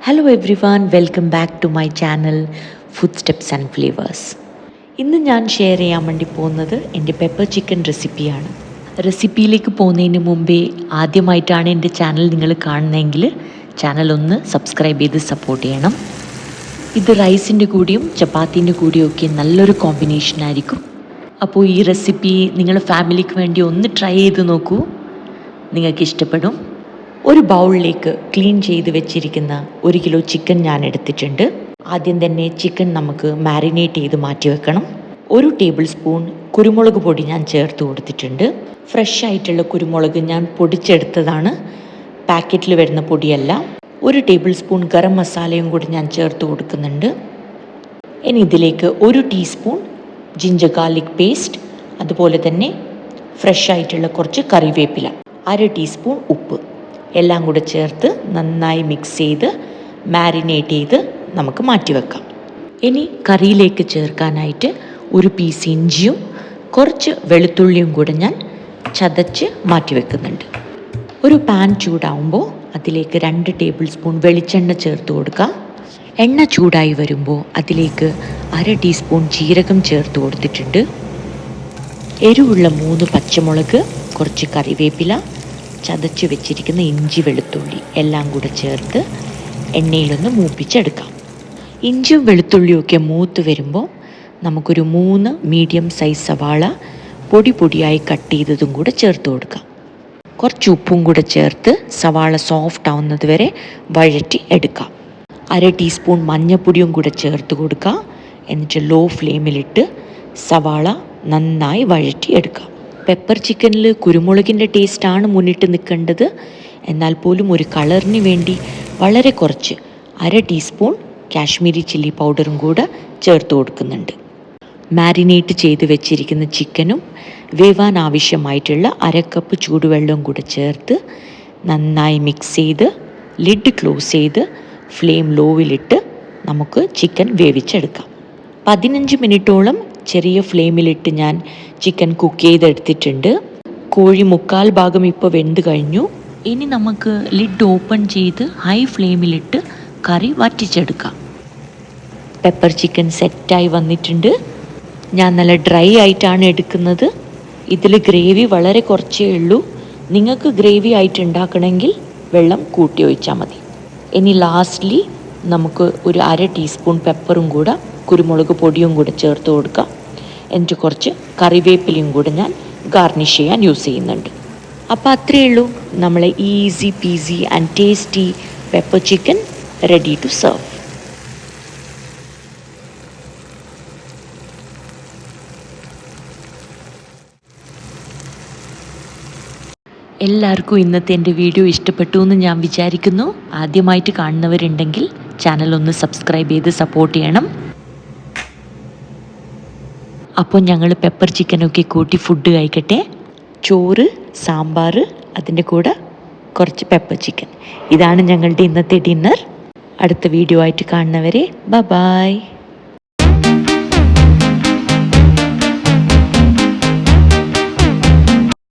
Hello everyone, welcome back to my channel food steps and flavours. ഇന്ന് ഞാൻ share ചെയ്യാൻ വേണ്ടി പോകുന്നത് എൻ്റെ പെപ്പർ ചിക്കൻ റെസിപ്പിയാണ്. റെസിപ്പിയിലേക്ക് പോകുന്നതിന് മുമ്പേ ആദ്യമായിട്ടാണ് എൻ്റെ ചാനൽ നിങ്ങൾ കാണുന്നതെങ്കിൽ ചാനൽ ഒന്ന് സബ്സ്ക്രൈബ് ചെയ്ത് സപ്പോർട്ട് ചെയ്യണം. ഇത് റൈസിൻ്റെ കൂടിയും ചപ്പാത്തിൻ്റെ കൂടിയും ഒക്കെ നല്ലൊരു കോമ്പിനേഷൻ ആയിരിക്കും. അപ്പോൾ ഈ റെസിപ്പി നിങ്ങളുടെ ഫാമിലിക്ക് വേണ്ടി ഒന്ന് ട്രൈ ചെയ്ത് നോക്കൂ, നിങ്ങൾക്ക് ഇഷ്ടപ്പെടും. ഒരു ബൗളിലേക്ക് ക്ലീൻ ചെയ്ത് വെച്ചിരിക്കുന്ന 1 കിലോ ചിക്കൻ ഞാൻ എടുത്തിട്ടുണ്ട്. ആദ്യം തന്നെ ചിക്കൻ നമുക്ക് മാരിനേറ്റ് ചെയ്ത് മാറ്റി വെക്കണം. 1 ടേബിൾ സ്പൂൺ കുരുമുളക് പൊടി ഞാൻ ചേർത്ത് കൊടുത്തിട്ടുണ്ട്. ഫ്രഷ് ആയിട്ടുള്ള കുരുമുളക് ഞാൻ പൊടിച്ചെടുത്തതാണ്, പാക്കറ്റിൽ വരുന്ന പൊടിയല്ല. 1 ടേബിൾ സ്പൂൺ ഗരം മസാലയും കൂടി ഞാൻ ചേർത്ത് കൊടുക്കുന്നുണ്ട്. ഇനി ഇതിലേക്ക് 1 ടീസ്പൂൺ ജിഞ്ചർ ഗാർലിക് പേസ്റ്റ്, അതുപോലെ തന്നെ ഫ്രഷ് ആയിട്ടുള്ള കുറച്ച് കറിവേപ്പില, 1/2 ടീസ്പൂൺ ഉപ്പ് എല്ലാം കൂടെ ചേർത്ത് നന്നായി മിക്സ് ചെയ്ത് മാരിനേറ്റ് ചെയ്ത് നമുക്ക് മാറ്റി വെക്കാം. ഇനി കറിയിലേക്ക് ചേർക്കാനായിട്ട് 1 പീസ് ഇഞ്ചിയും കുറച്ച് വെളുത്തുള്ളിയും കൂടെ ഞാൻ ചതച്ച് മാറ്റി വെക്കുന്നുണ്ട്. ഒരു പാൻ ചൂടാവുമ്പോൾ അതിലേക്ക് 2 ടേബിൾ സ്പൂൺ വെളിച്ചെണ്ണ ചേർത്ത് കൊടുക്കുക. എണ്ണ ചൂടായി വരുമ്പോൾ അതിലേക്ക് 1/2 ടീസ്പൂൺ ജീരകം ചേർത്ത് കൊടുത്തിട്ടുണ്ട്. എരിവുള്ള 3 പച്ചമുളക്, കുറച്ച് കറിവേപ്പില, ചതച്ച് വെച്ചിരിക്കുന്ന ഇഞ്ചി വെളുത്തുള്ളി എല്ലാം കൂടെ ചേർത്ത് എണ്ണയിലൊന്ന് മൂപ്പിച്ചെടുക്കാം. ഇഞ്ചിയും വെളുത്തുള്ളിയും ഒക്കെ മൂത്ത് വരുമ്പോൾ നമുക്കൊരു 3 മീഡിയം സൈസ് സവാള പൊടിയായി കട്ട് ചെയ്തതും കൂടെ ചേർത്ത് കൊടുക്കാം. കുറച്ച് ഉപ്പും കൂടെ ചേർത്ത് സവാള സോഫ്റ്റ് ആവുന്നത് വരെ വഴറ്റി എടുക്കാം. 1/2 ടീസ്പൂൺ മഞ്ഞൾപ്പൊടിയും കൂടെ ചേർത്ത് കൊടുക്കുക. എന്നിട്ട് ലോ ഫ്ലെയിമിലിട്ട് സവാള നന്നായി വഴറ്റി എടുക്കാം. പെപ്പർ ചിക്കനിൽ കുരുമുളകിൻ്റെ ടേസ്റ്റാണ് മുന്നിട്ട് നിൽക്കേണ്ടത്. എന്നാൽ പോലും ഒരു കളറിന് വേണ്ടി വളരെ കുറച്ച് 1/2 ടീസ്പൂൺ കാശ്മീരി ചില്ലി പൗഡറും കൂടെ ചേർത്ത് കൊടുക്കുന്നുണ്ട്. മാരിനേറ്റ് ചെയ്ത് വെച്ചിരിക്കുന്ന ചിക്കനും വേവാൻ ആവശ്യമായിട്ടുള്ള 1/2 കപ്പ് ചൂടുവെള്ളവും കൂടെ ചേർത്ത് നന്നായി മിക്സ് ചെയ്ത് ലിഡ് ക്ലോസ് ചെയ്ത് ഫ്ലെയിം ലോവിലിട്ട് നമുക്ക് ചിക്കൻ വേവിച്ചെടുക്കാം. 15 മിനിറ്റോളം ചെറിയ ഫ്ലെയിമിലിട്ട് ഞാൻ ചിക്കൻ കുക്ക് ചെയ്തെടുത്തിട്ടുണ്ട്. കോഴി 1/4 ഭാഗം ഇപ്പോൾ വെന്ത് കഴിഞ്ഞു. ഇനി നമുക്ക് ലിഡ് ഓപ്പൺ ചെയ്ത് ഹൈ ഫ്ലെയിമിലിട്ട് കറി വറ്റിച്ചെടുക്കാം. പെപ്പർ ചിക്കൻ സെറ്റായി വന്നിട്ടുണ്ട്. ഞാൻ നല്ല ഡ്രൈ ആയിട്ടാണ് എടുക്കുന്നത്. ഇതിൽ ഗ്രേവി വളരെ കുറച്ചേ ഉള്ളൂ. നിങ്ങൾക്ക് ഗ്രേവി ആയിട്ട് ഉണ്ടാക്കണമെങ്കിൽ വെള്ളം കൂട്ടി ഒഴിച്ചാൽ മതി. ഇനി ലാസ്റ്റ്ലി നമുക്ക് ഒരു 1/2 ടീസ്പൂൺ പെപ്പറും കൂടെ കുരുമുളക് പൊടിയും കൂടെ ചേർത്ത് കൊടുക്കാം. എന്നിട്ട് കുറച്ച് കറിവേപ്പിലയും കൂടെ ഞാൻ ഗാർണിഷ് ചെയ്യാൻ യൂസ് ചെയ്യുന്നുണ്ട്. അപ്പോൾ അത്രയേ ഉള്ളൂ, നമ്മളെ easy peasy and tasty pepper chicken ready to serve. എല്ലാവർക്കും ഇന്നത്തെ എൻ്റെ വീഡിയോ ഇഷ്ടപ്പെട്ടു എന്ന് ഞാൻ വിചാരിക്കുന്നു. ആദ്യമായിട്ട് കാണുന്നവരുണ്ടെങ്കിൽ ചാനൽ ഒന്ന് സബ്സ്ക്രൈബ് ചെയ്ത് സപ്പോർട്ട് ചെയ്യണം. അപ്പോൾ ഞങ്ങൾ പെപ്പർ ചിക്കനൊക്കെ കൂട്ടി ഫുഡ് കഴിക്കട്ടെ. ചോറ്, സാമ്പാർ, അതിൻ്റെ കൂടെ കുറച്ച് പെപ്പർ ചിക്കൻ. ഇതാണ് ഞങ്ങളുടെ ഇന്നത്തെ ഡിന്നർ. അടുത്ത വീഡിയോ ആയിട്ട് കാണുന്നവരെ ബൈ.